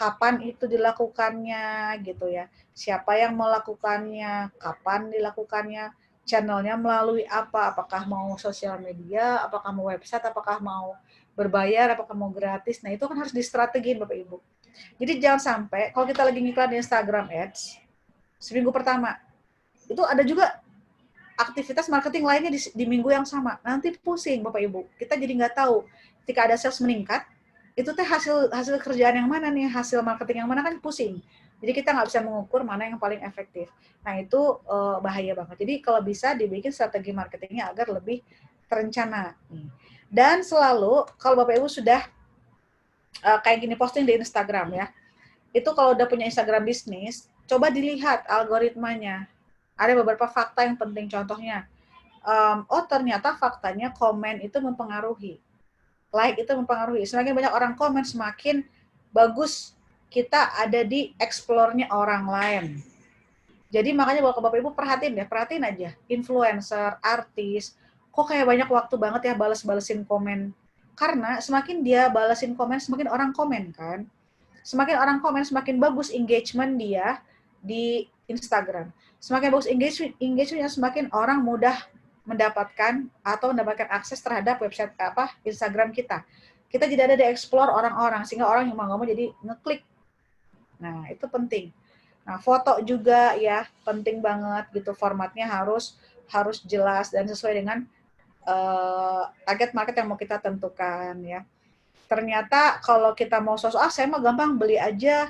kapan itu dilakukannya gitu ya, siapa yang melakukannya, kapan dilakukannya, channelnya melalui apa, apakah mau sosial media, apakah mau website, apakah mau berbayar, apakah mau gratis. Nah itu kan harus distrategiin Bapak Ibu. Jadi jangan sampai kalau kita lagi ngiklan di Instagram Ads, seminggu pertama, itu ada juga aktivitas marketing lainnya di minggu yang sama. Nanti pusing Bapak Ibu. Kita jadi nggak tahu ketika ada sales meningkat, itu teh hasil kerjaan yang mana nih, hasil marketing yang mana kan pusing. Jadi kita nggak bisa mengukur mana yang paling efektif. Nah itu bahaya banget. Jadi kalau bisa dibikin strategi marketingnya agar lebih terencana. Dan selalu kalau Bapak Ibu sudah kayak gini posting di Instagram ya, itu kalau udah punya Instagram bisnis, coba dilihat algoritmanya. Ada beberapa fakta yang penting, contohnya, oh ternyata faktanya komen itu mempengaruhi. Like itu mempengaruhi. Semakin banyak orang komen, semakin bagus kita ada di explore-nya orang lain. Jadi makanya Bapak Ibu perhatiin aja. Influencer, artis, kok kayak banyak waktu banget ya balesin komen. Karena semakin dia balesin komen, semakin orang komen kan. Semakin orang komen, semakin bagus engagement dia di Instagram. Semakin bagus engagementnya, semakin orang mudah mendapatkan akses terhadap website Instagram kita. Kita tidak ada di explore orang-orang, sehingga orang yang mau jadi ngeklik. Nah, itu penting. Nah, foto juga ya penting banget gitu, formatnya harus jelas dan sesuai dengan target market yang mau kita tentukan ya. Ternyata kalau kita mau saya mah gampang beli aja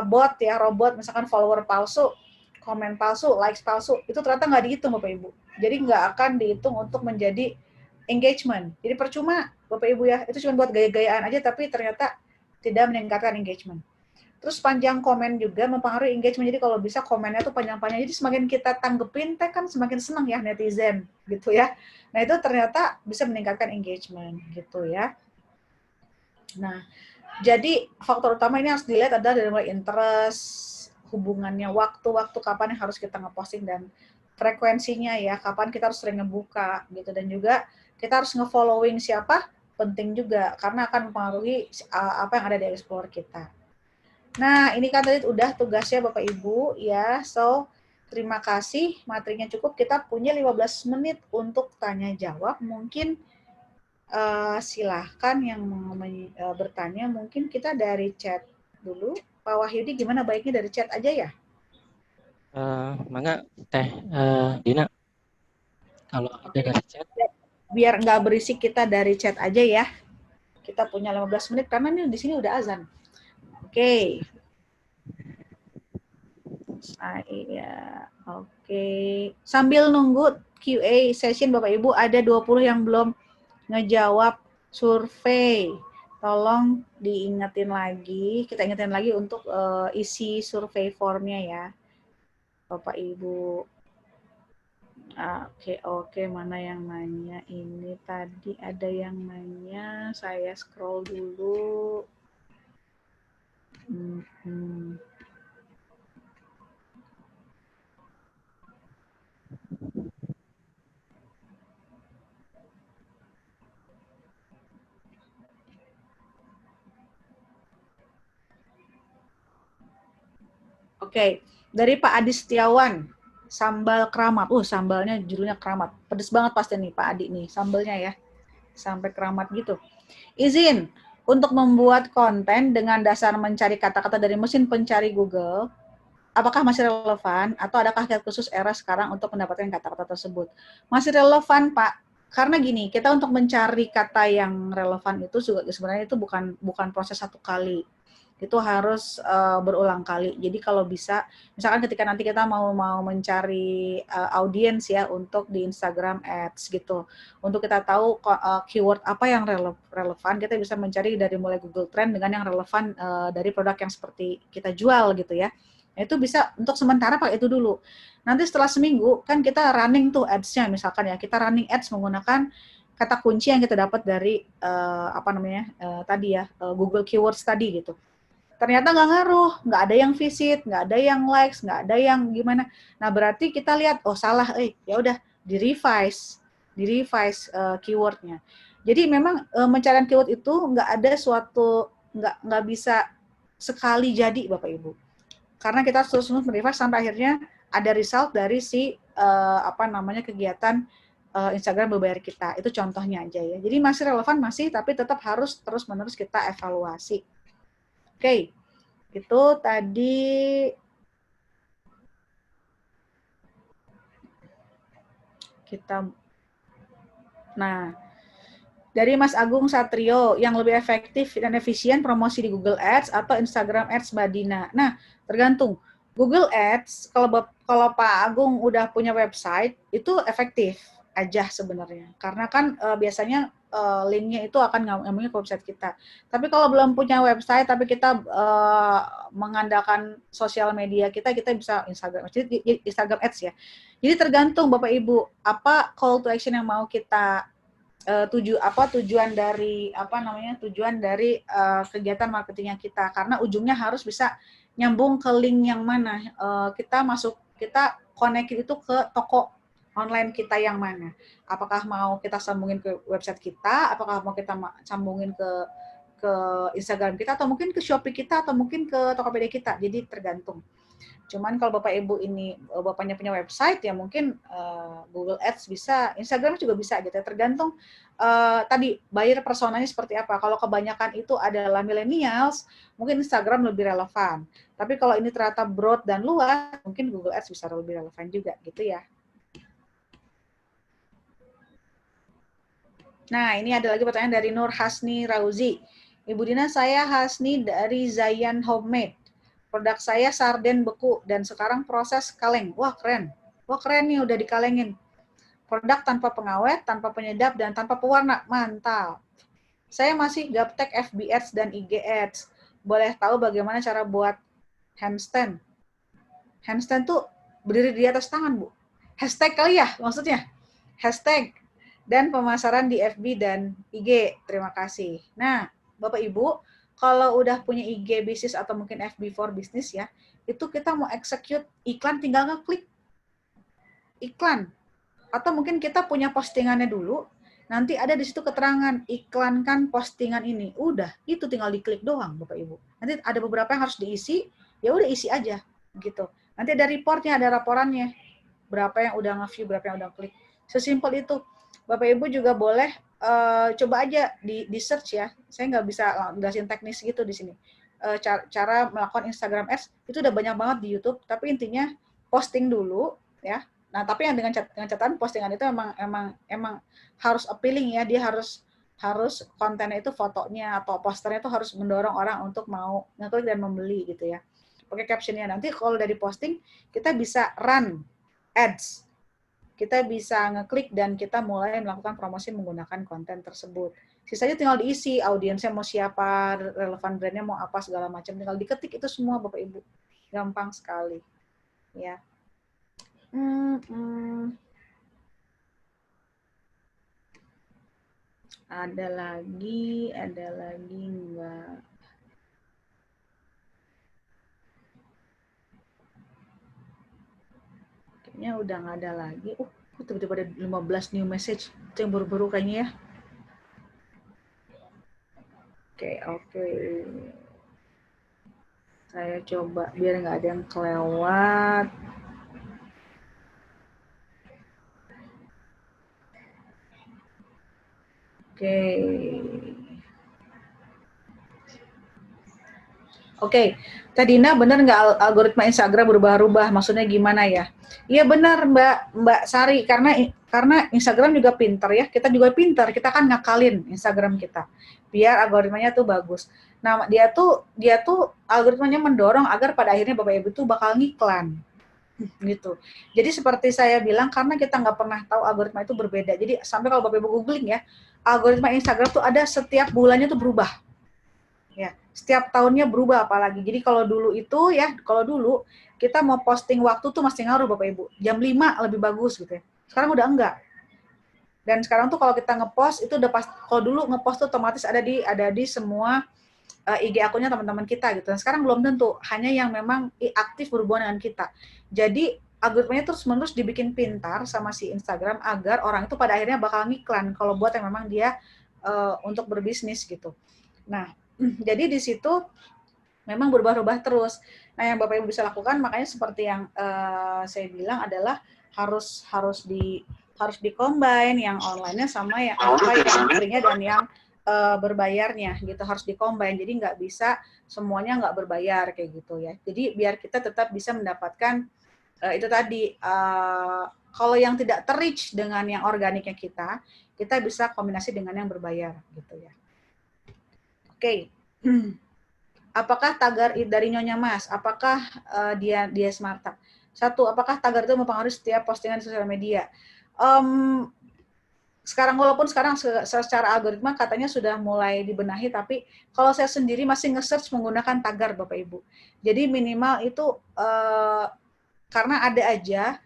bot ya, robot, misalkan follower palsu, komen palsu, likes palsu, itu ternyata nggak dihitung Bapak Ibu. Jadi nggak akan dihitung untuk menjadi engagement. Jadi percuma Bapak Ibu ya, itu cuma buat gaya-gayaan aja tapi ternyata tidak meningkatkan engagement. Terus panjang komen juga mempengaruhi engagement. Jadi kalau bisa komennya tuh panjang-panjang. Jadi semakin kita tanggepin teh kan semakin senang ya netizen gitu ya. Nah itu ternyata bisa meningkatkan engagement gitu ya. Nah, jadi faktor utama ini harus dilihat adalah dari mulai interest, hubungannya, waktu kapan yang harus kita ngeposting dan frekuensinya ya, kapan kita harus sering ngebuka gitu, dan juga kita harus ngefollowing siapa, penting juga karena akan mempengaruhi apa yang ada di explore kita. Nah, ini kan tadi udah tugasnya Bapak Ibu ya. So, terima kasih, materinya cukup. Kita punya 15 menit untuk tanya jawab. Mungkin silahkan yang mau bertanya, mungkin kita dari chat dulu. Pak Wahyudi, gimana baiknya dari chat aja ya? Mangga Teh Dina, kalau ada dari chat. Biar nggak berisik, kita dari chat aja ya. Kita punya 15 menit karena ini di sini udah azan. Oke. Oke. Sambil nunggu QA session Bapak Ibu, ada 20 yang belum ngejawab survei. Tolong diingetin lagi, kita ingetin lagi untuk isi survei formnya ya, Bapak Ibu. Oke, mana yang nanya ini tadi? Ada yang nanya, saya scroll dulu. Oke, dari Pak Adi Setiawan, sambal keramat. Sambalnya judulnya keramat. Pedes banget pasti nih Pak Adi nih, sambalnya ya. Sampai keramat gitu. Izin untuk membuat konten dengan dasar mencari kata-kata dari mesin pencari Google, apakah masih relevan atau adakah kiat khusus era sekarang untuk mendapatkan kata-kata tersebut? Masih relevan, Pak. Karena gini, kita untuk mencari kata yang relevan itu juga sebenarnya itu bukan proses satu kali. Itu harus berulang kali. Jadi kalau bisa, misalkan ketika nanti kita mau mencari audiens ya untuk di Instagram Ads gitu, untuk kita tahu keyword apa yang relevan, kita bisa mencari dari mulai Google Trend dengan yang relevan dari produk yang seperti kita jual gitu ya. Itu bisa untuk sementara pakai itu dulu. Nanti setelah seminggu kan kita running tuh ads-nya, misalkan ya kita running ads menggunakan kata kunci yang kita dapat dari tadi ya Google Keywords tadi gitu. Ternyata nggak ngaruh, nggak ada yang visit, nggak ada yang likes, nggak ada yang gimana. Nah berarti kita lihat, salah, ya udah di revise keywordnya. Jadi memang pencarian keyword itu nggak ada suatu, nggak bisa sekali jadi Bapak Ibu. Karena kita terus merefresh sampai akhirnya ada result dari si kegiatan Instagram berbayar kita. Itu contohnya aja ya. Jadi masih relevan masih, tapi tetap harus terus-menerus kita evaluasi. Oke. Itu tadi kita. Nah, dari Mas Agung Satrio, yang lebih efektif dan efisien promosi di Google Ads atau Instagram Ads Mbak Dina? Nah, tergantung. Google Ads, kalau Pak Agung udah punya website, itu efektif aja sebenarnya. Karena kan biasanya linknya itu akan ngomongnya ke website kita. Tapi kalau belum punya website, tapi kita mengandalkan sosial media kita bisa Instagram Ads ya. Jadi tergantung Bapak Ibu, apa call to action yang mau kita tujuan dari kegiatan marketingnya kita, karena ujungnya harus bisa nyambung ke link yang mana kita connect itu ke toko online kita yang mana, apakah mau kita sambungin ke website kita, apakah mau kita sambungin ke Instagram kita, atau mungkin ke Shopee kita, atau mungkin ke Tokopedia kita. Jadi tergantung. Cuman kalau Bapak Ibu ini Bapaknya punya website ya mungkin Google Ads bisa, Instagram juga bisa gitu ya. Tergantung tadi buyer personanya seperti apa. Kalau kebanyakan itu adalah millennials, mungkin Instagram lebih relevan. Tapi kalau ini ternyata broad dan luas, mungkin Google Ads bisa lebih relevan juga gitu ya. Nah, ini ada lagi pertanyaan dari Nur Hasni Rauzi. Ibu Dina, saya Hasni dari Zayan Homemade. Produk saya sarden beku dan sekarang proses kaleng. Wah, keren. Wah, keren nih udah dikalengin. Produk tanpa pengawet, tanpa penyedap, dan tanpa pewarna. Mantap. Saya masih gaptek FB Ads dan IG Ads. Boleh tahu bagaimana cara buat handstand? Handstand tuh berdiri di atas tangan, Bu. Hashtag kali ya maksudnya? Hashtag. Dan pemasaran di FB dan IG. Terima kasih. Nah, Bapak Ibu, kalau udah punya IG bisnis atau mungkin FB for bisnis ya, itu kita mau execute iklan tinggal ngeklik iklan. Atau mungkin kita punya postingannya dulu, nanti ada di situ keterangan iklankan postingan ini. Udah, itu tinggal diklik doang Bapak Ibu. Nanti ada beberapa yang harus diisi, ya udah isi aja gitu. Nanti ada reportnya, ada laporannya. Berapa yang udah nge-view, berapa yang udah klik. Sesimpel itu. Bapak Ibu juga boleh coba aja di search ya. Saya nggak bisa jelasin teknis gitu di sini. Cara melakukan Instagram Ads itu udah banyak banget di YouTube. Tapi intinya posting dulu ya. Nah tapi yang dengan catatan postingan itu emang harus appealing ya. Dia harus kontennya itu fotonya atau posternya itu harus mendorong orang untuk mau ngeklik dan membeli gitu ya. Pakai captionnya nanti kalau dari posting kita bisa run ads. Kita bisa ngeklik dan kita mulai melakukan promosi menggunakan konten tersebut. Sisanya tinggal diisi, audiensnya mau siapa, relevan brandnya mau apa, segala macam. Tinggal diketik itu semua Bapak Ibu. Gampang sekali. Ya. Ada lagi enggak? Kayaknya udah nggak ada lagi. Tiba-tiba ada 15 new message. Itu yang baru-baru kayaknya ya. Oke. Saya coba biar nggak ada yang kelewat. Oke, Tadina benar nggak algoritma Instagram berubah-ubah? Maksudnya gimana ya? Iya benar Mbak Sari, karena Instagram juga pinter ya. Kita juga pinter, kita kan ngakalin Instagram kita biar algoritmanya tuh bagus. Nah dia tuh algoritmanya mendorong agar pada akhirnya Bapak Ibu tuh bakal ngiklan gitu. Jadi seperti saya bilang, karena kita nggak pernah tahu algoritma itu berbeda. Jadi sampai kalau Bapak Ibu googling ya, algoritma Instagram tuh ada setiap bulannya tuh berubah. Ya, setiap tahunnya berubah apalagi. Jadi kalau dulu kita mau posting waktu tuh masih ngaruh Bapak Ibu. Jam 5 lebih bagus gitu ya. Sekarang udah enggak. Dan sekarang tuh kalau kita ngepost itu udah kalau dulu ngepost tuh otomatis ada di semua IG akunnya teman-teman kita gitu. Dan sekarang belum tentu, hanya yang memang aktif berhubungan dengan kita. Jadi algoritmanya terus-menerus dibikin pintar sama si Instagram agar orang itu pada akhirnya bakal ngiklan kalau buat yang memang dia untuk berbisnis gitu. Nah, jadi di situ memang berubah-ubah terus. Nah, yang Bapak Ibu bisa lakukan, makanya seperti yang saya bilang adalah harus di-combine yang online-nya sama yang free-nya dan yang berbayarnya gitu, harus di-combine. Jadi nggak bisa semuanya nggak berbayar kayak gitu ya. Jadi biar kita tetap bisa mendapatkan itu tadi, kalau yang tidak ter-reach dengan yang organiknya kita bisa kombinasi dengan yang berbayar gitu ya. Oke. Apakah tagar dari Nyonya Mas? Apakah dia Smarta? Satu, apakah tagar itu mempengaruhi setiap postingan di sosial media? Sekarang walaupun sekarang secara algoritma katanya sudah mulai dibenahi, tapi kalau saya sendiri masih nge-search menggunakan tagar Bapak Ibu. Jadi minimal itu karena ada aja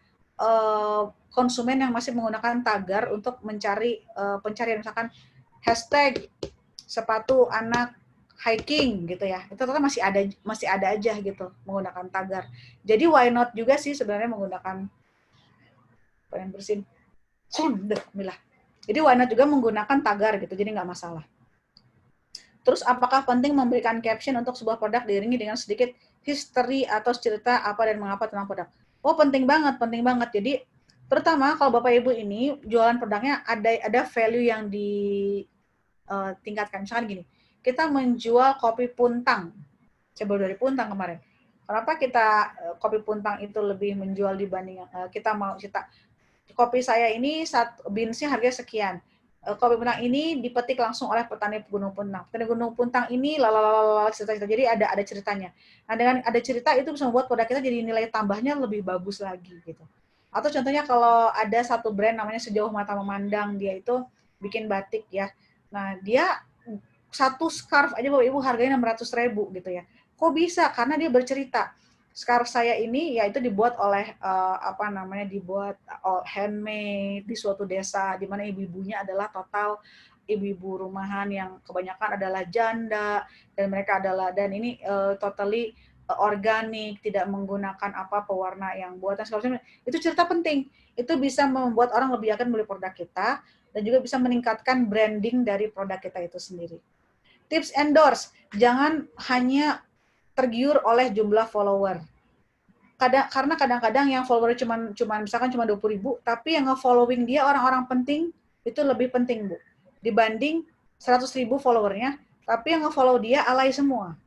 konsumen yang masih menggunakan tagar untuk mencari pencarian, misalkan hashtag sepatu anak hiking gitu ya, itu ternyata masih ada aja gitu menggunakan tagar. Jadi why not juga sih sebenarnya menggunakan pengen bersin. Milah. Jadi why not juga menggunakan tagar gitu, jadi nggak masalah. Terus apakah penting memberikan caption untuk sebuah produk diiringi dengan sedikit history atau cerita apa dan mengapa tentang produk? Oh, penting banget. Jadi pertama kalau Bapak Ibu ini jualan produknya ada value yang ditingkatkan. Misalkan gini, kita menjual kopi puntang. Saya baru dari Puntang kemarin. Kenapa kita kopi puntang itu lebih menjual dibanding kita mau cerita kopi saya ini beans-nya harganya sekian. Kopi puntang ini dipetik langsung oleh petani Gunung Puntang. Petani Gunung Puntang ini cerita-cerita. Jadi ada ceritanya. Nah, dengan ada cerita itu bisa membuat produk kita jadi nilai tambahnya lebih bagus lagi gitu. Atau contohnya kalau ada satu brand namanya Sejauh Mata Memandang, dia itu bikin batik ya. Nah, dia satu scarf aja Bapak Ibu harganya 600.000 gitu ya. Kok bisa? Karena dia bercerita. Scarf saya ini yaitu dibuat oleh dibuat handmade di suatu desa di mana ibu-ibunya adalah total ibu-ibu rumahan yang kebanyakan adalah janda dan ini totally organik, tidak menggunakan pewarna yang buatan segala macam. Itu cerita penting. Itu bisa membuat orang lebih akan beli produk kita dan juga bisa meningkatkan branding dari produk kita itu sendiri. Tips endorse, jangan hanya tergiur oleh jumlah follower. Karena kadang-kadang yang follower cuma 20.000, tapi yang nge-following dia orang-orang penting itu lebih penting, Bu. Dibanding 100.000 followernya, tapi yang nge-follow dia alay semua.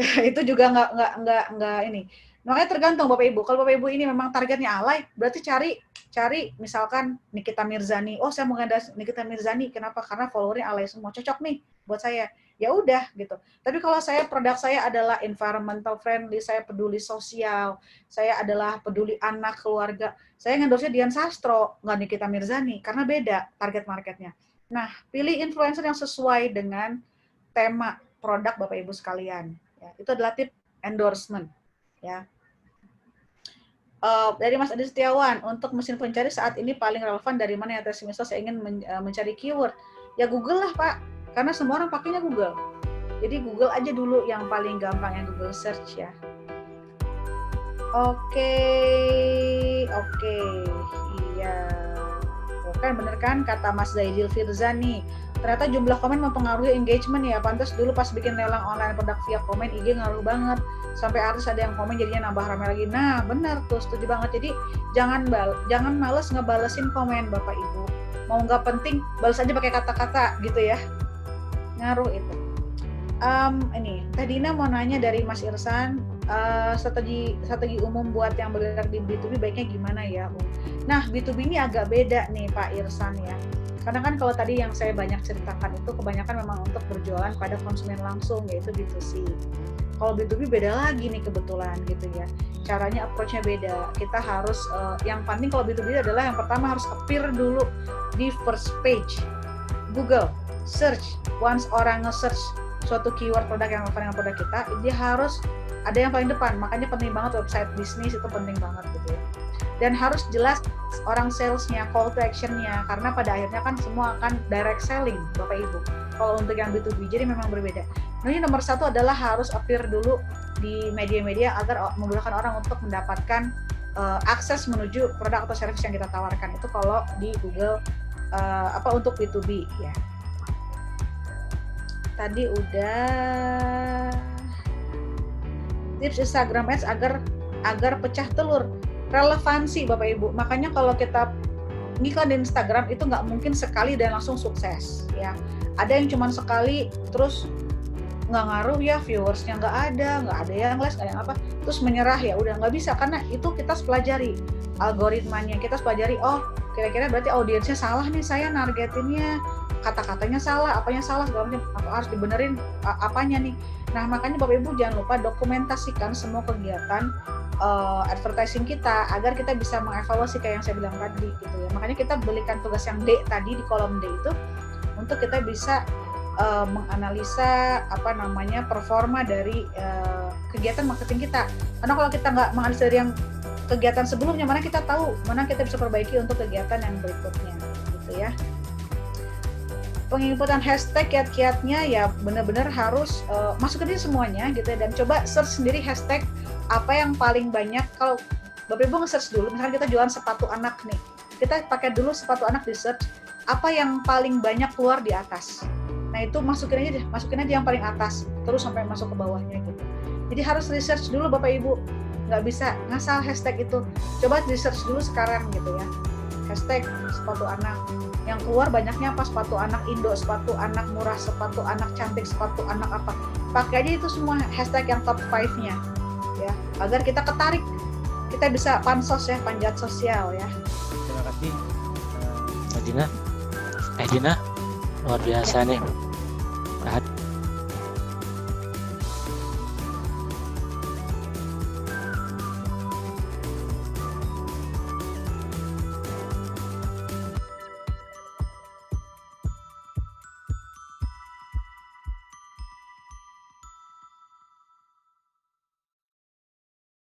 Itu juga nggak ini. Makanya tergantung Bapak Ibu. Kalau Bapak Ibu ini memang targetnya alay, berarti cari misalkan Nikita Mirzani. Oh, saya mau ngandas Nikita Mirzani. Kenapa? Karena followernya alay semua. Cocok nih buat saya. Ya udah gitu. Tapi kalau produk saya adalah environmental friendly, saya peduli sosial, saya adalah peduli anak, keluarga, saya ngendorse Dian Sastro, nggak Nikita Mirzani, karena beda target marketnya. Nah, pilih influencer yang sesuai dengan tema produk Bapak Ibu sekalian. Ya, itu adalah tip endorsement. Ya. Dari Mas Adi Setiawan, untuk mesin pencari saat ini paling relevan dari mana ya? Misal saya ingin mencari keyword, ya Google lah Pak, karena semua orang pakainya Google. Jadi Google aja dulu yang paling gampang, yang Google search ya. Oke, iya. Kan bener kan kata Mas Zaidil Firzani, ternyata jumlah komen mempengaruhi engagement ya. Pantas dulu pas bikin lelang online produk via komen IG ngaruh banget, sampai artis ada yang komen jadinya nambah rame lagi. Nah benar tuh, setuju banget. Jadi jangan males ngebalesin komen Bapak Ibu. Mau nggak penting balas aja pakai kata-kata gitu ya, ngaruh itu. Ini Teh Dina mau nanya dari Mas Irsan, strategi umum buat yang bergerak di B2B baiknya gimana ya? Nah, B2B ini agak beda nih Pak Irsan ya. Karena kan kalau tadi yang saya banyak ceritakan itu kebanyakan memang untuk berjualan pada konsumen langsung, yaitu B2C. Kalau B2B beda lagi nih kebetulan gitu ya. Caranya approach-nya beda. Kita harus, yang penting kalau B2B adalah yang pertama harus appear dulu di first page Google. Search, once orang nge-search suatu keyword produk yang relevan dengan produk kita, dia harus ada yang paling depan. Makanya penting banget website bisnis itu penting banget gitu ya. Dan harus jelas orang salesnya, call to actionnya, karena pada akhirnya kan semua akan direct selling Bapak Ibu. Kalau untuk yang B2B, jadi memang berbeda. Nah, ini nomor satu adalah harus appear dulu di media-media agar memudahkan orang untuk mendapatkan akses menuju produk atau service yang kita tawarkan. Itu kalau di Google untuk B2B ya. Tadi udah tips Instagram Ads agar pecah telur, relevansi Bapak Ibu. Makanya kalau kita ngiklan di Instagram itu nggak mungkin sekali dan langsung sukses ya. Ada yang cuma sekali terus nggak ngaruh ya, viewersnya nggak ada yang les, nggak ada yang apa, terus menyerah, ya udah nggak bisa, karena itu kita harus pelajari algoritmanya, kita harus pelajari, oh kira-kira berarti audiensnya salah nih, saya nargetinnya kata-katanya salah, apanya salah, segala macam, harus dibenerin apanya nih. Nah makanya Bapak Ibu jangan lupa dokumentasikan semua kegiatan advertising kita agar kita bisa mengevaluasi kayak yang saya bilang tadi gitu ya. Makanya kita berikan tugas yang D tadi di kolom D itu untuk kita bisa menganalisa performa dari kegiatan marketing kita. Karena kalau kita nggak menganalisa dari yang kegiatan sebelumnya, mana kita tahu mana kita bisa perbaiki untuk kegiatan yang berikutnya gitu ya. Penginputan hashtag kiat-kiatnya ya benar-benar harus masukin semuanya gitu ya, dan coba search sendiri hashtag apa yang paling banyak. Kalau Bapak Ibu nge-search dulu, misalnya kita jualan sepatu anak nih, kita pakai dulu sepatu anak di search, apa yang paling banyak keluar di atas. Nah itu masukin aja yang paling atas, terus sampai masuk ke bawahnya gitu. Jadi harus research dulu Bapak Ibu, nggak bisa ngasal hashtag itu. Coba research dulu sekarang gitu ya, hashtag sepatu anak. Yang keluar banyaknya apa? Sepatu anak Indo, sepatu anak murah, sepatu anak cantik, sepatu anak apa. Pakai aja itu semua hashtag yang top 5-nya ya, agar kita ketarik, kita bisa pansos ya, panjat sosial ya. Terima kasih Dina. Dina luar biasa nih.